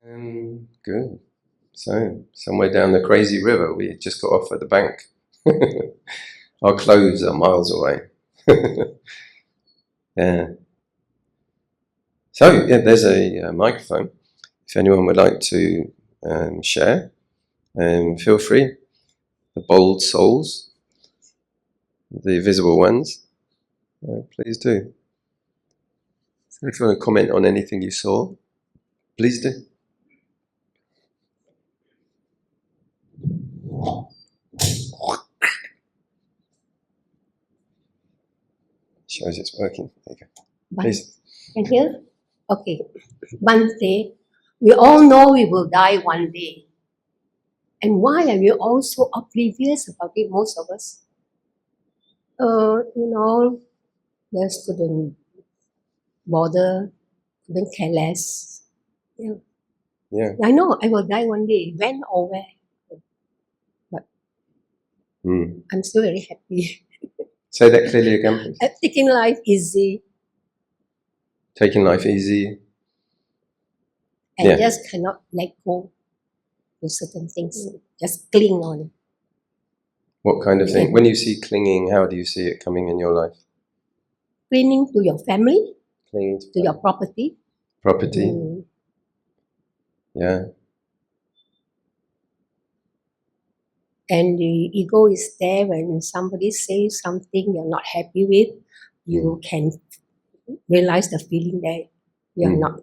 Good. So, somewhere down the crazy river, we just got off at the bank. Our clothes are miles away. Yeah. So, yeah, there's a microphone. If anyone would like to share, feel free. The bold souls, the visible ones, please do. So if you want to comment on anything you saw, please do. Shows it's working. There you go. Please. Can hear? Okay. One day, we all know we will die one day. And why are we all so oblivious about it, most of us? Just couldn't bother, couldn't care less. Yeah. I know I will die one day, when or where. But I'm still very happy. Say that clearly again, please. Taking life easy. Taking life easy. And just cannot let go of certain things. Just cling on. What kind of thing? When you see clinging, how do you see it coming in your life? Clinging to your family, clinging to your property. Property. Yeah. And the ego is there when somebody says something you're not happy with, you can realize the feeling that you're not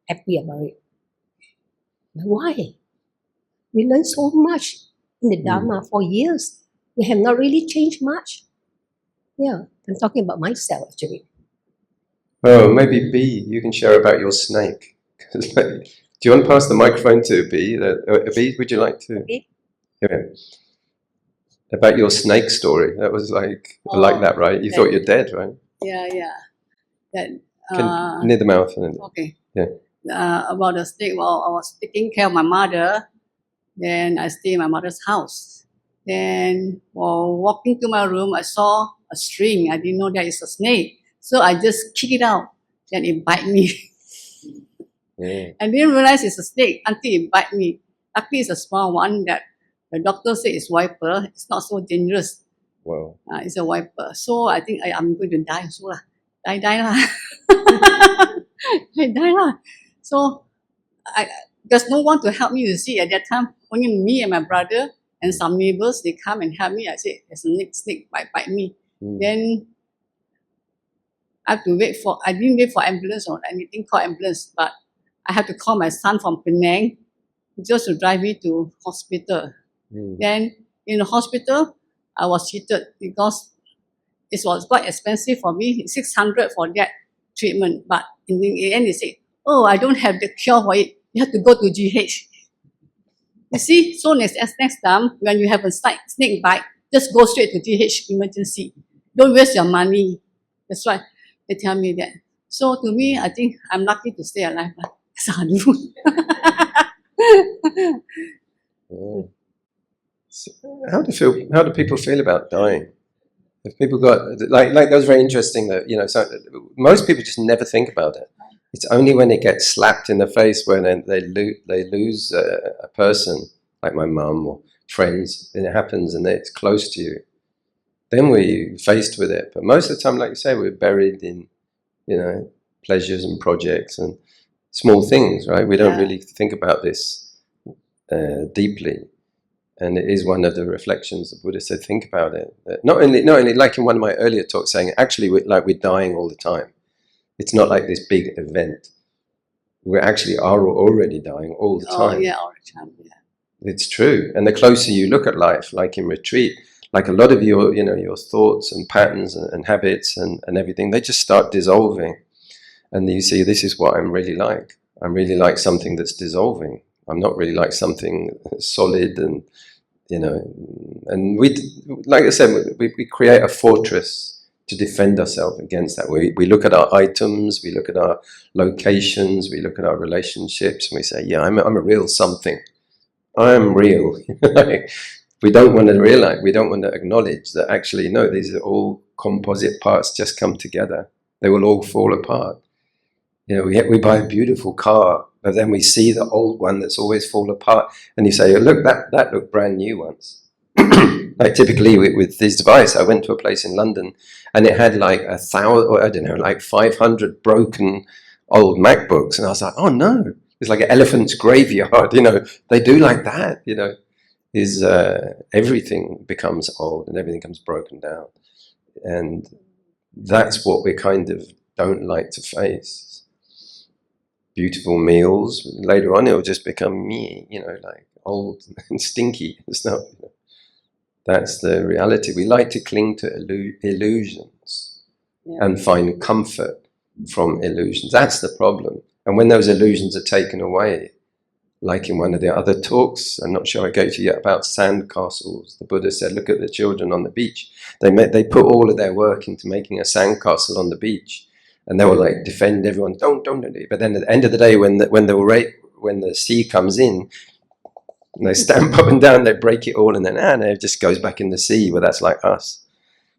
happy about it. But why? We learn so much in the Dharma for years. We have not really changed much. Yeah, I'm talking about myself actually. Oh, maybe B, you can share about your snake. Do you want to pass the microphone to B? B, would you like to? Yeah. About your snake story. That was like that, right? You thought you're dead, right? Yeah. Near the mouth. Okay. Yeah. About the snake, well, I was taking care of my mother. Then I stayed in my mother's house. Then while walking to my room, I saw a string. I didn't know that it's a snake. So I just kicked it out. Then it bit me. Yeah. I didn't realize it's a snake until it bit me. Luckily, it's a small one that the doctor said it's viper. It's not so dangerous. Wow. It's a viper. So I think I'm going to die also lah. Die lah. I die lah. So there's no one to help me. You see, at that time, only me and my brother and some neighbors, they come and help me. I said, there's a snake bite me. Then I have to I didn't wait for ambulance or anything called ambulance, but I had to call my son from Penang just to drive me to hospital. Then in the hospital, I was cheated because it was quite expensive for me, 600 for that treatment. But in the end, they said, oh, I don't have the cure for it. You have to go to GH. You see, so next time, when you have a snake bite, just go straight to GH emergency. Don't waste your money. That's why they tell me that. So to me, I think I'm lucky to stay alive. So how do people feel about dying? If people got like that was very interesting that so most people just never think about it. It's only when it gets slapped in the face when they lose a person like my mum or friends, and it happens and it's close to you. Then we're faced with it. But most of the time, like you say, we're buried in pleasures and projects and small things, right? We don't really think about this deeply. And it is one of the reflections the Buddha said, think about it. Not only like in one of my earlier talks saying, actually we're dying all the time. It's not like this big event. We actually are already dying all the time. Oh, yeah, all the time, yeah. It's true. And the closer you look at life, like in retreat, like a lot of your thoughts and patterns and habits and everything, they just start dissolving. And you see, this is what I'm really like. I'm really like something that's dissolving. I'm not really like something solid and, and we, like I said, we create a fortress to defend ourselves against that. We look at our items, we look at our locations, we look at our relationships, and we say, yeah, I'm a real something. I am real. We don't want to realize, we don't want to acknowledge that actually, no, these are all composite parts just come together. They will all fall apart. You know, we buy a beautiful car, but then we see the old one that's always fall apart, and you say, oh, look, that looked brand new once. Like typically with this device, I went to a place in London, and it had like 1,000, or I don't know, like 500 broken old MacBooks, and I was like, oh no, it's like an elephant's graveyard. You know, they do like that. You know, is everything becomes old and everything comes broken down, and that's what we kind of don't like to face. Beautiful meals, later on it'll just become me, you know, like old and stinky and stuff. That's the reality. We like to cling to illusions and find comfort from illusions. That's the problem. And when those illusions are taken away, like in one of the other talks, I'm not sure I gave you yet, about sandcastles, the Buddha said, look at the children on the beach. They put all of their work into making a sandcastle on the beach. And they will like defend everyone, don't do it. But then at the end of the day, when the sea comes in, and they stamp up and down, they break it all, and then it just goes back in the sea. Well, that's like us.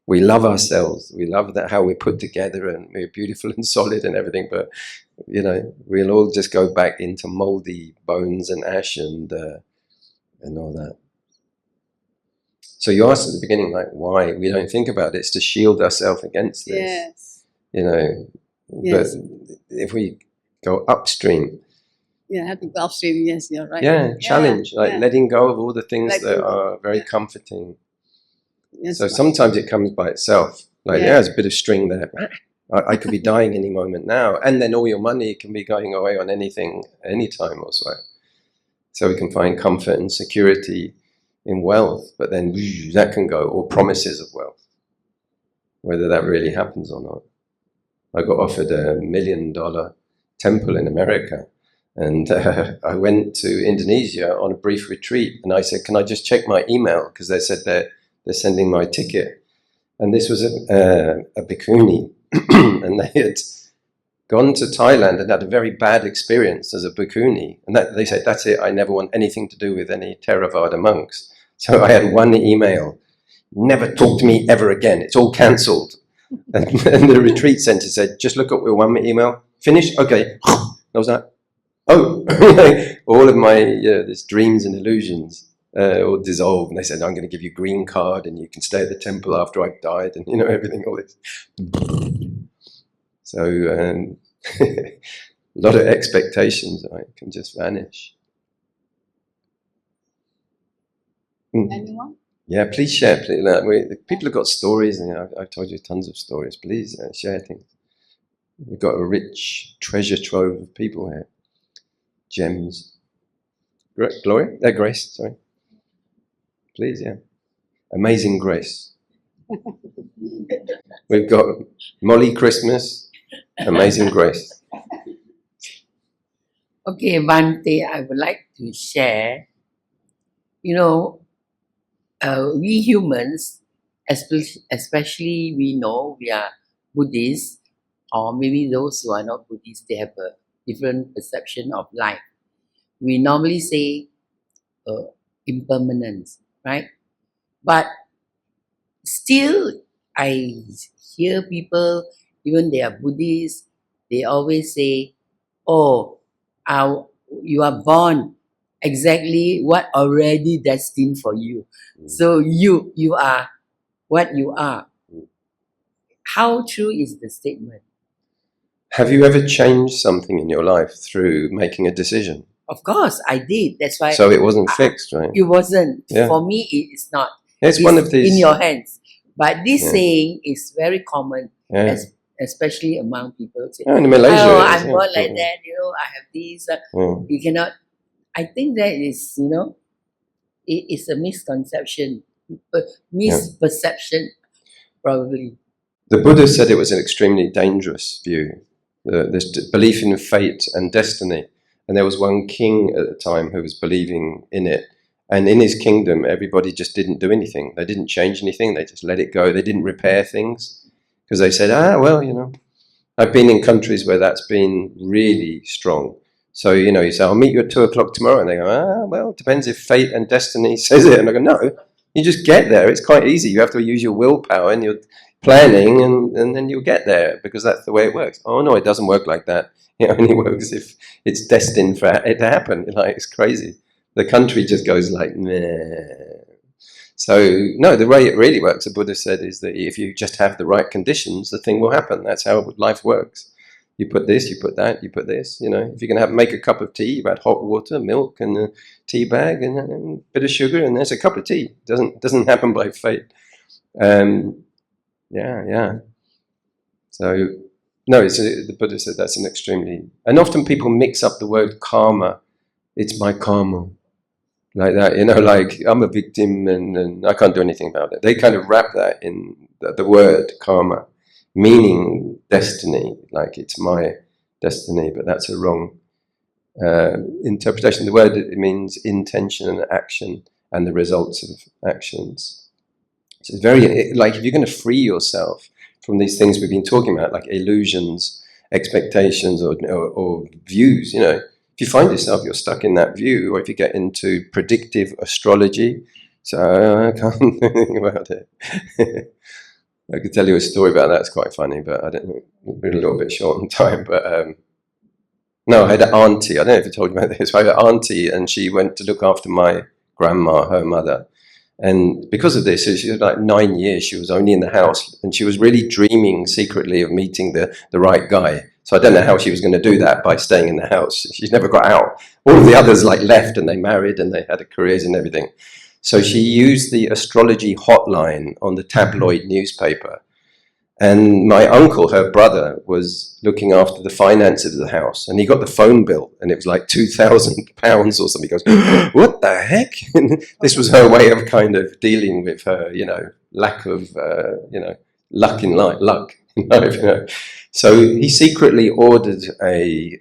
We love ourselves. We love that how we're put together, and we're beautiful and solid and everything. But you know, we'll all just go back into moldy bones and ash and all that. So you asked at the beginning, like, why we don't think about it. It's to shield ourselves against this. Yes. You know, Yes. but if we go upstream, Yeah, have to go upstream. Yes, you're right. yeah, challenge, like yeah. letting go of all the things Letting that go. are very Yeah. comforting. Yes, So sometimes it comes by itself. Like, Yeah. there's a bit of string there. I could be dying any moment now, and then all your money can be going away on anything, anytime or so. So we can find comfort and security in wealth, but then that can go, or promises of wealth, whether that really happens or not. I got offered $1 million temple in America, and I went to Indonesia on a brief retreat, and I said, can I just check my email? Because they said they're sending my ticket. And this was a bhikkhuni, and they had gone to Thailand and had a very bad experience as a bhikkhuni. And they said, that's it, I never want anything to do with any Theravada monks. So I had one email, never talk to me ever again, it's all cancelled. And the retreat center said, just look up your one email, finish, okay. I was like, oh, all of my these dreams and illusions all dissolved. And they said, I'm going to give you a green card and you can stay at the temple after I've died, and you know, everything, all this. So a lot of expectations can just vanish. Anyone? Yeah, please share. Please, people have got stories, and I've told you tons of stories. Please share things. We've got a rich treasure trove of people here. Gems. Gloria? Grace, sorry. Please, yeah. Amazing Grace. We've got Molly Christmas, Amazing Grace. Okay, one day I would like to share, you know, we humans, especially we know we are Buddhists, or maybe those who are not Buddhists, they have a different perception of life. We normally say impermanence, right? But still, I hear people, even they are Buddhists, they always say, oh, you are born exactly what already destined for you. So you are what you are. How true is the statement? Have you ever changed something in your life through making a decision? Of course, I did. That's why. So it wasn't fixed, right? It wasn't. Yeah. For me, it is not. It's one of these. In your hands. But this Yeah. saying is very common, Yeah. especially among people. Say, Oh, in Malaysia, oh, it is, I'm yeah. born like that. You know, I have these. Yeah. You cannot. I think that is, you know, it is a misconception, misperception, probably. The Buddha said it was an extremely dangerous view, this belief in fate and destiny. And there was one king at the time who was believing in it. And in his kingdom, everybody just didn't do anything. They didn't change anything. They just let it go. They didn't repair things because they said, well, you know, I've been in countries where that's been really strong. So, you know, you say, I'll meet you at 2:00 tomorrow. And they go, well, it depends if fate and destiny says it. And I go, no, you just get there. It's quite easy. You have to use your willpower and your planning, and then you'll get there because that's the way it works. Oh no, it doesn't work like that. It only works if it's destined for it to happen. Like, it's crazy. The country just goes like, meh. So no, the way it really works, the Buddha said, is that if you just have the right conditions, the thing will happen. That's how life works. You put this, you put that, you put this. You know, if you can make a cup of tea, you add hot water, milk, and a tea bag, and a bit of sugar, and there's a cup of tea. It doesn't happen by fate. Yeah. So no, the Buddha said that's an extremely, and often people mix up the word karma. It's my karma, like that. You know, like I'm a victim and I can't do anything about it. They kind of wrap that in the word karma, meaning destiny, like it's my destiny, but that's a wrong interpretation. The word, it means intention and action and the results of actions. So it's very, like, if you're going to free yourself from these things we've been talking about, like illusions, expectations, or views, you know, if you find yourself, you're stuck in that view, or if you get into predictive astrology, so I can't do anything about it. I could tell you a story about that. It's quite funny, but I don't know. We're a little bit short on time. But no, I had an auntie. I don't know if I told you about this. I had an auntie, and she went to look after my grandma, her mother. And because of this, she was like 9 years. She was only in the house, and she was really dreaming secretly of meeting the right guy. So I don't know how she was going to do that by staying in the house. She never got out. All of the others like left, and they married, and they had careers and everything. So she used the astrology hotline on the tabloid newspaper. And my uncle, her brother, was looking after the finances of the house. And he got the phone bill, and it was like £2,000 or something. He goes, what the heck? This was her way of kind of dealing with her, you know, lack of, luck in life, you know. So he secretly ordered a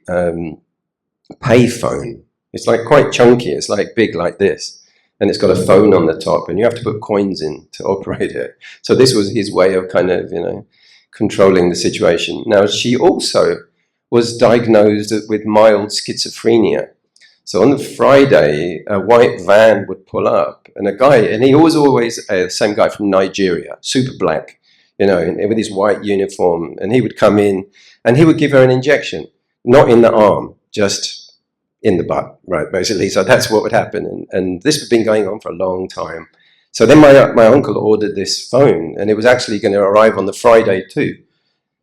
payphone. It's like quite chunky. It's like big like this. And it's got a phone on the top, and you have to put coins in to operate it. So this was his way of kind of, you know, controlling the situation. Now, she also was diagnosed with mild schizophrenia. So on the Friday, a white van would pull up, and a guy, and he was always the same guy from Nigeria, super black, you know, with his white uniform, and he would come in, and he would give her an injection, not in the arm, just in the butt, right, basically. So that's what would happen. And this had been going on for a long time. So then my uncle ordered this phone, and it was actually going to arrive on the Friday too.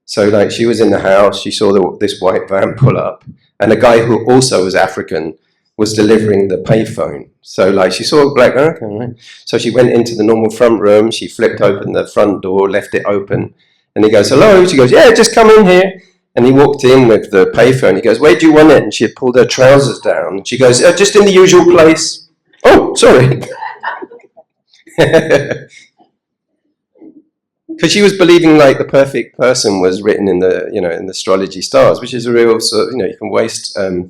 So like, she was in the house, she saw this white van pull up, and a guy who also was African was delivering the payphone. So like, she saw a black, okay. So she went into the normal front room, she flipped open the front door, left it open, and he goes, hello? She goes, yeah, just come in here. And he walked in with the payphone. He goes, where do you want it? And she had pulled her trousers down. And she goes, just in the usual place. Oh, sorry. Because she was believing like the perfect person was written in the, you know, in the astrology stars, which is a real sort of, you know, you can waste a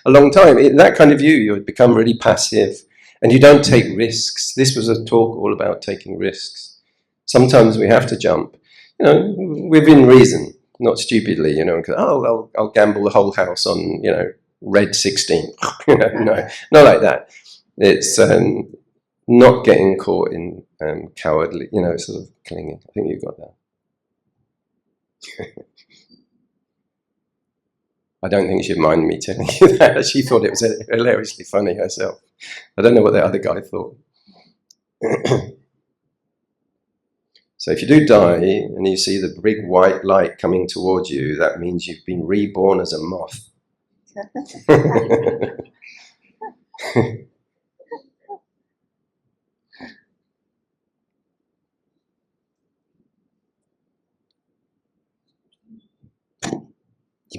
long time. In that kind of view, you would become really passive, and you don't take risks. This was a talk all about taking risks. Sometimes we have to jump, you know, within reason. Not stupidly, you know, I'll gamble the whole house on, you know, red 16. You know, no, not like that. It's not getting caught in cowardly, you know, sort of clinging. I think you got that. I don't think she'd mind me telling you that. She thought it was hilariously funny herself. I don't know what the other guy thought. So if you do die and you see the big white light coming towards you, that means you've been reborn as a moth.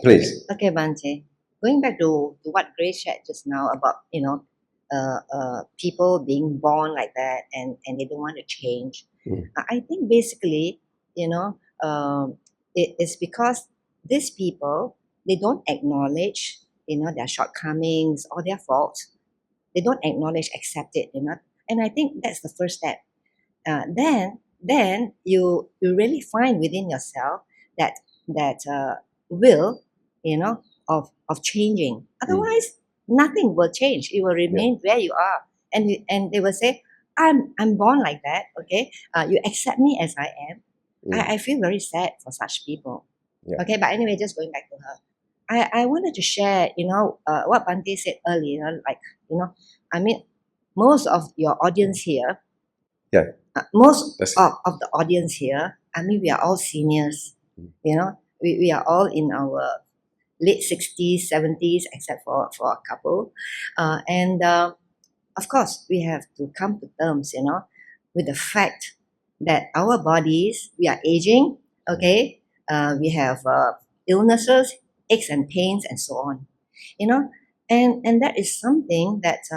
Please. Okay, Bante. Going back to what Grace shared just now about, you know, people being born like that and they don't want to change. I think basically, you know, it's because these people, they don't acknowledge, you know, their shortcomings or their faults. They don't acknowledge, accept it, you know. And I think that's the first step. Then you really find within yourself that will, you know, of changing. Otherwise, nothing will change. You will remain where you are, and they will say, I'm born like that. Okay, you accept me as I am. I feel very sad for such people. Yeah. Okay, but anyway, just going back to her. I wanted to share, what Bante said earlier, like, I mean, most of your audience here, Yeah. most That's- of the audience here, I mean, we are all seniors, we are all in our late 60s, 70s, except for a couple. And of course, we have to come to terms, with the fact that our bodies, we are aging, okay? We have illnesses, aches and pains, and so on, and that is something that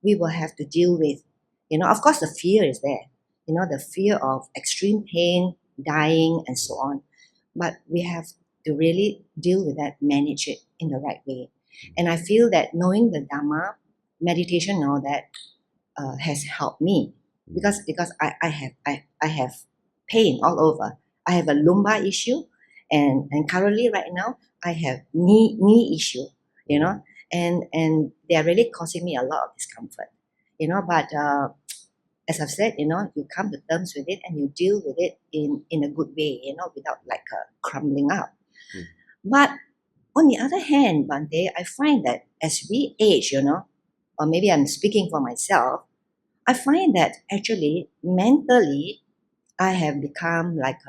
we will have to deal with. Of course, the fear is there, the fear of extreme pain, dying, and so on. But we have to really deal with that, manage it in the right way. And I feel that knowing the Dharma, meditation, all that has helped me because I have pain all over. I have a lumbar issue, and currently right now I have knee issue, and they are really causing me a lot of discomfort, But as I've said, you come to terms with it and you deal with it in a good way, without like crumbling up. But on the other hand, Bante, I find that as we age, or maybe I'm speaking for myself, I find that actually mentally I have become like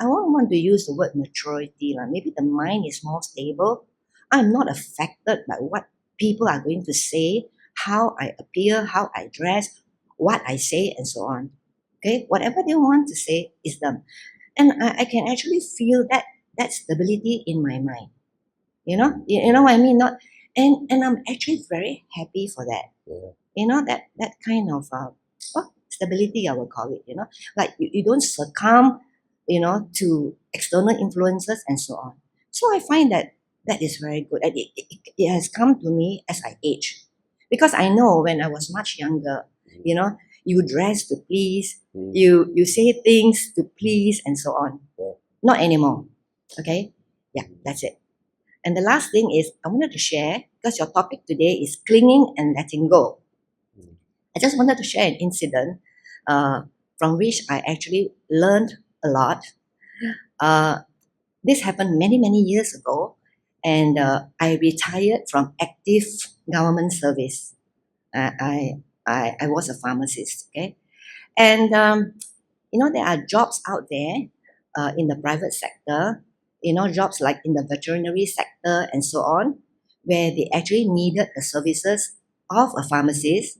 I won't want to use the word maturity. Maybe the mind is more stable. I'm not affected by what people are going to say, how I appear, how I dress, what I say, and so on. Okay, whatever they want to say is them. And I can actually feel that stability in my mind. You know what I mean? And I'm actually very happy for that. Yeah. That kind of stability, I would call it, like you don't succumb, to external influences and so on. So I find that is very good. And it has come to me as I age. Because I know when I was much younger, you dress to please, you say things to please and so on. Yeah. Not anymore. Okay? Yeah, that's it. And the last thing is I wanted to share, because your topic today is clinging and letting go. I just wanted to share an incident from which I actually learned a lot. This happened many, many years ago, and I retired from active government service. I was a pharmacist, okay? And, there are jobs out there in the private sector, jobs like in the veterinary sector and so on, where they actually needed the services of a pharmacist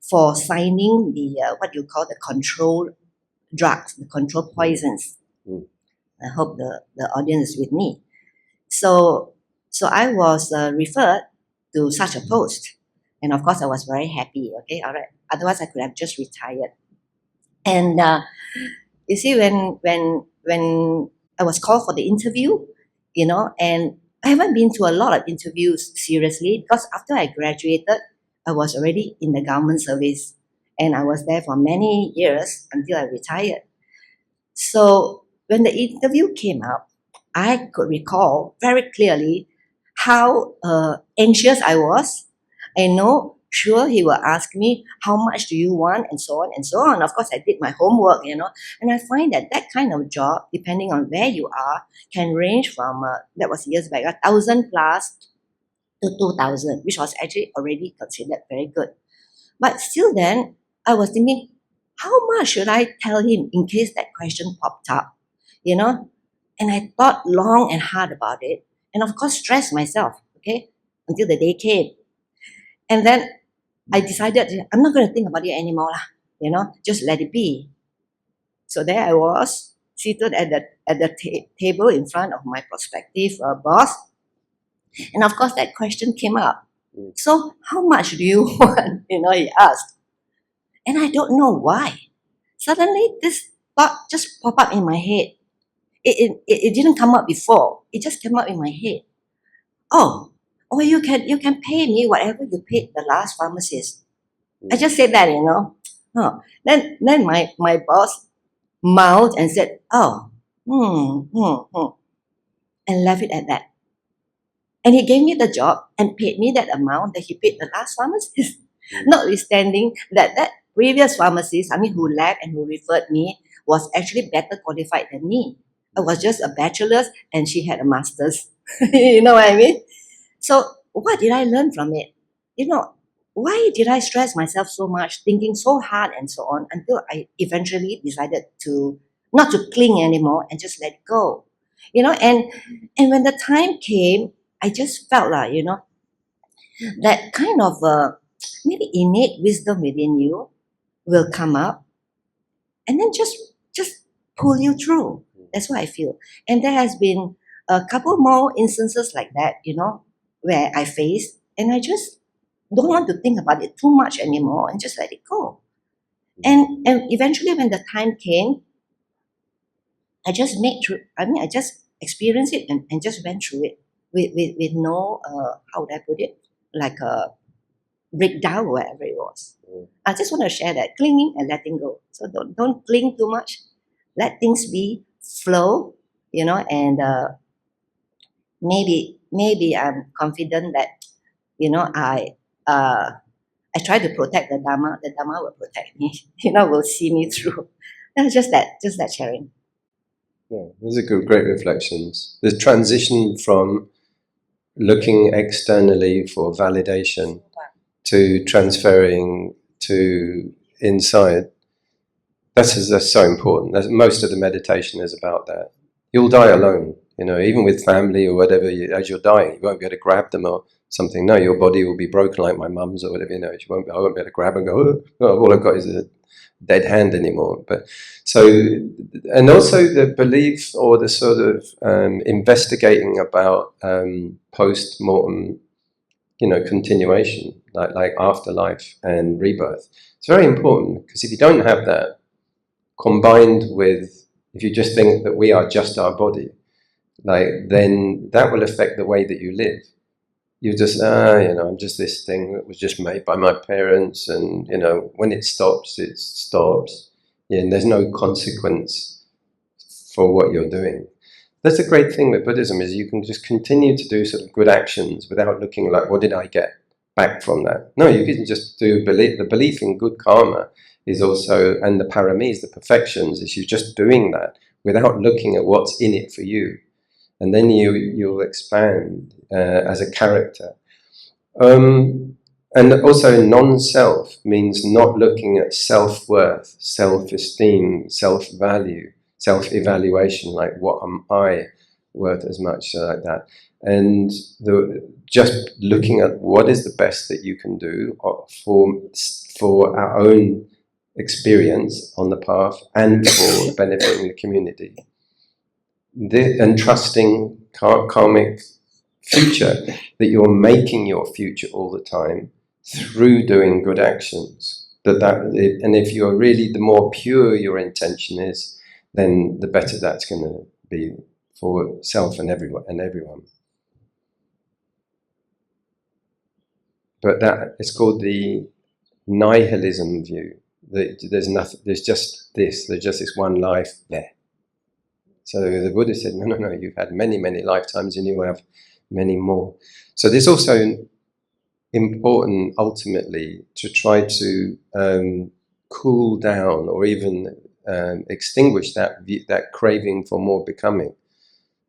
for signing the what you call the controlled drugs, the controlled poisons. I hope the audience is with me. So I was referred to such a post, and of course I was very happy. Okay, all right. Otherwise I could have just retired. And you see, when I was called for the interview, and I haven't been to a lot of interviews seriously, because after I graduated, I was already in the government service, and I was there for many years until I retired. So when the interview came up, I could recall very clearly how anxious I was. I know, sure, he will ask me, how much do you want, and so on and so on. Of course, I did my homework, and I find that kind of job, depending on where you are, can range from, that was years back, 1,000 plus to 2,000, which was actually already considered very good. But still then, I was thinking, how much should I tell him in case that question popped up, And I thought long and hard about it, and of course stressed myself, okay, until the day came. And then I decided I'm not going to think about it anymore, just let it be. So there I was, seated at the table in front of my prospective boss. And of course that question came up. So how much do you want? He asked. And I don't know why. Suddenly this thought just popped up in my head. It didn't come up before. It just came up in my head. Oh, you can pay me whatever you paid the last pharmacist. I just said that, Oh. Then my boss mouthed and said, oh, and left it at that. And he gave me the job and paid me that amount that he paid the last pharmacist. Notwithstanding that previous pharmacist, who left and who referred me, was actually better qualified than me. I was just a bachelor's and she had a master's. You know what I mean? So what did I learn from it? You know, why did I stress myself so much, thinking so hard and so on, until I eventually decided to not to cling anymore and just let go? You know, and when the time came, I just felt like, you know, that kind of maybe innate wisdom within you will come up and then just pull you through. That's what I feel. And there has been a couple more instances like that, you know, where I faced and I just don't want to think about it too much anymore and just let it go. And eventually when the time came, I just I just experienced it and just went through it with no, how would I put it? Like a breakdown or whatever it was. I just want to share that clinging and letting go. So don't cling too much. Let things be, flow, you know, and maybe I'm confident that, you know, I try to protect the Dharma will protect me, you know, will see me through. Just that sharing. Yeah, those are good, great reflections. The transition from looking externally for validation to transferring to inside, that's so important. Most of the meditation is about that. You'll die alone, you know, even with family or whatever, as you're dying, you won't be able to grab them or something. No, your body will be broken like my mum's or whatever, you know, I won't be able to grab and go, oh, all I've got is a dead hand anymore. But so, and also the belief or the sort of investigating about post-mortem, you know, continuation, like afterlife and rebirth. It's very important, because if you don't have that, combined with, if you just think that we are just our body, then that will affect the way that you live. You just, you know, I'm just this thing that was just made by my parents, and, you know, when it stops, it stops. Yeah, and there's no consequence for what you're doing. That's the great thing with Buddhism, is you can just continue to do sort of good actions without looking like, what did I get back from that? No, you can just do the belief in good karma is also, and the paramis, the perfections, is you just doing that without looking at what's in it for you. And then you'll expand as a character. And also non-self means not looking at self-worth, self-esteem, self-value, self-evaluation, like what am I worth as much, like that. And just looking at what is the best that you can do for our own experience on the path and for benefiting the community. And trusting karmic future, that you're making your future all the time through doing good actions. And if you're really, the more pure your intention is, then the better that's going to be for self and everyone. But that it's called the Nihilism view. That there's nothing. There's just this one life there. So the Buddha said, no, you've had many, many lifetimes and you will have many more. So there's also important, ultimately, to try to cool down or even extinguish that craving for more becoming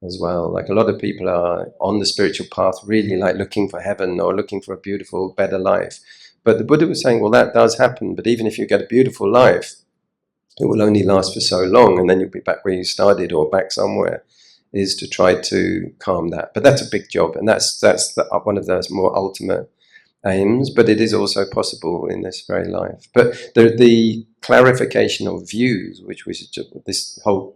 as well. Like a lot of people are on the spiritual path really like looking for heaven or looking for a beautiful, better life. But the Buddha was saying, well, that does happen, but even if you get a beautiful life, it will only last for so long, and then you'll be back where you started or back somewhere, is to try to calm that. But that's a big job, and that's one of those more ultimate aims, but it is also possible in this very life. But the clarification of views, which was this whole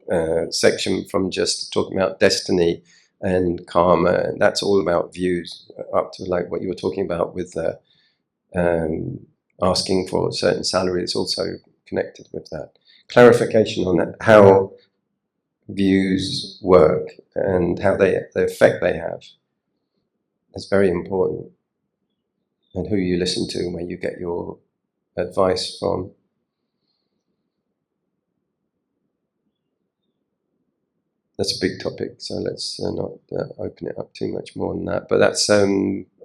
section from just talking about destiny and karma, that's all about views, up to like what you were talking about with asking for a certain salary. It's also connected with that. Clarification on that, how views work and how the effect they have is very important, and who you listen to and where you get your advice from. That's a big topic, so let's not open it up too much more than that. But that's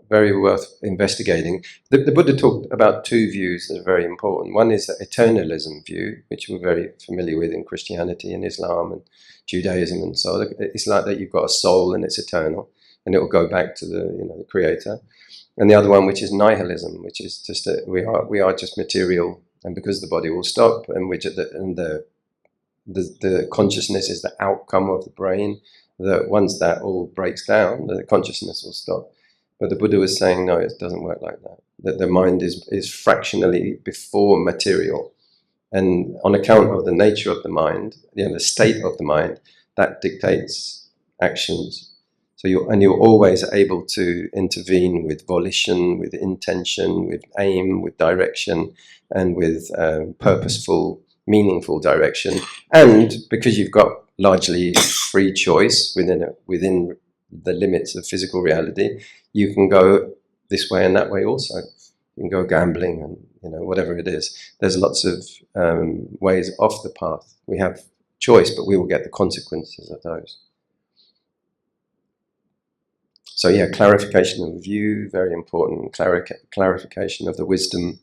very worth investigating. The Buddha talked about two views that are very important. One is the Eternalism view, which we're very familiar with in Christianity and Islam and Judaism and so on. It's like that you've got a soul and it's eternal, and it will go back to the Creator. And the other one, which is Nihilism, which is just that we are just material, and because the body will stop, and the consciousness is the outcome of the brain, that once that all breaks down, the consciousness will stop. But the Buddha was saying, no, it doesn't work like that. That the mind is fractionally before material. And on account of the nature of the mind, the state of the mind, that dictates actions. So you're always able to intervene with volition, with intention, with aim, with direction, and with purposeful, meaningful direction. And because you've got largely free choice within the limits of physical reality, you can go this way and that way also. You can go gambling and whatever it is. There's lots of ways off the path. We have choice, but we will get the consequences of those. So yeah, clarification of view, very important. Clarification of the wisdom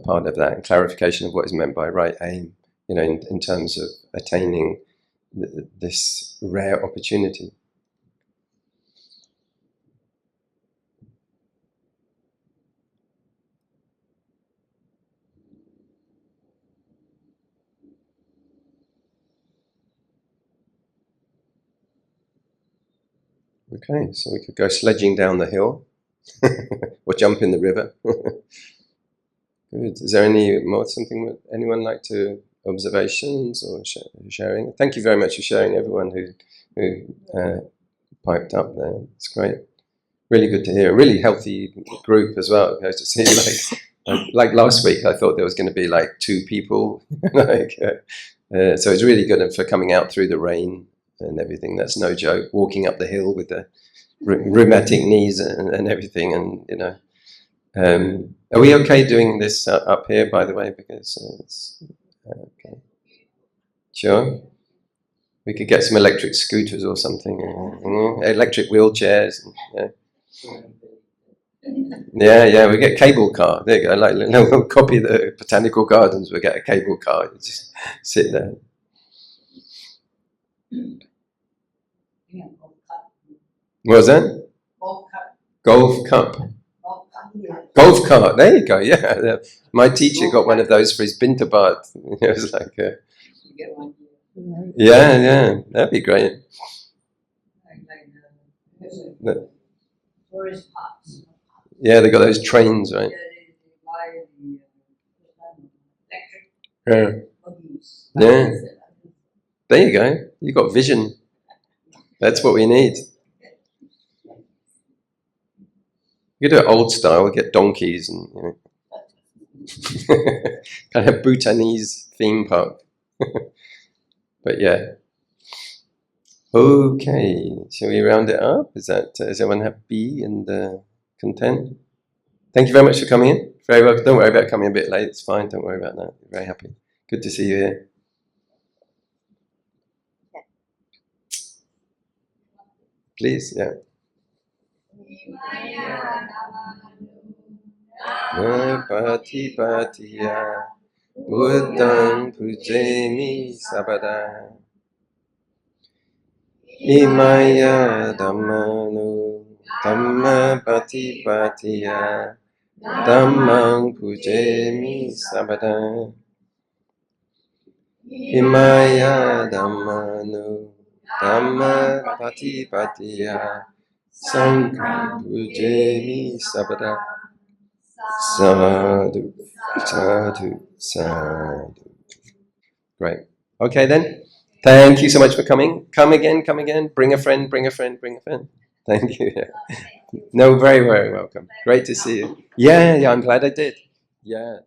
part of that, and clarification of what is meant by right aim, in terms of attaining this rare opportunity. Okay, so we could go sledging down the hill or jump in the river. Good. Is there something anyone like to observations or sharing? Thank you very much for sharing, everyone who piped up there. It's great. Really good to hear. A really healthy group as well. Nice to see. Like last week, I thought there was going to be like 2 people. So it's really good for coming out through the rain and everything. That's no joke. Walking up the hill with the rheumatic knees and everything, and are we okay doing this up here, by the way? Because it's okay. Sure. We could get some electric scooters or something, electric wheelchairs. Yeah. We get cable car. There you go. Like we'll copy the botanical gardens. We'll get a cable car. You just sit there. What was that? Golf cup. Golf cart. There you go. Yeah. My teacher got one of those for his bintabat. It was like, yeah. That'd be great. Yeah, they got those trains, right? Yeah. There you go. You got vision. That's what we need. You do it old style. We get donkeys and kind of Bhutanese theme park. But yeah. Okay, shall we round it up? Is everyone happy and content? Thank you very much for coming in. Very well. Don't worry about coming a bit late. It's fine. Don't worry about that. Very happy. Good to see you here. Please, yeah. Patipatiya Buddham Pujemi Sabada Imaya Dhammanu Dhamma Patipatiya Dhammam Pujemi Sabada Imaya Dhammanu Dhamma Patipatiya Sangham Pujemi Sabada. Sadhu, sadhu, sadhu. Great. Okay then. Thank you so much for coming. Come again. Bring a friend. Thank you. No, very, very welcome. Great to see you. Yeah, I'm glad I did. Yeah.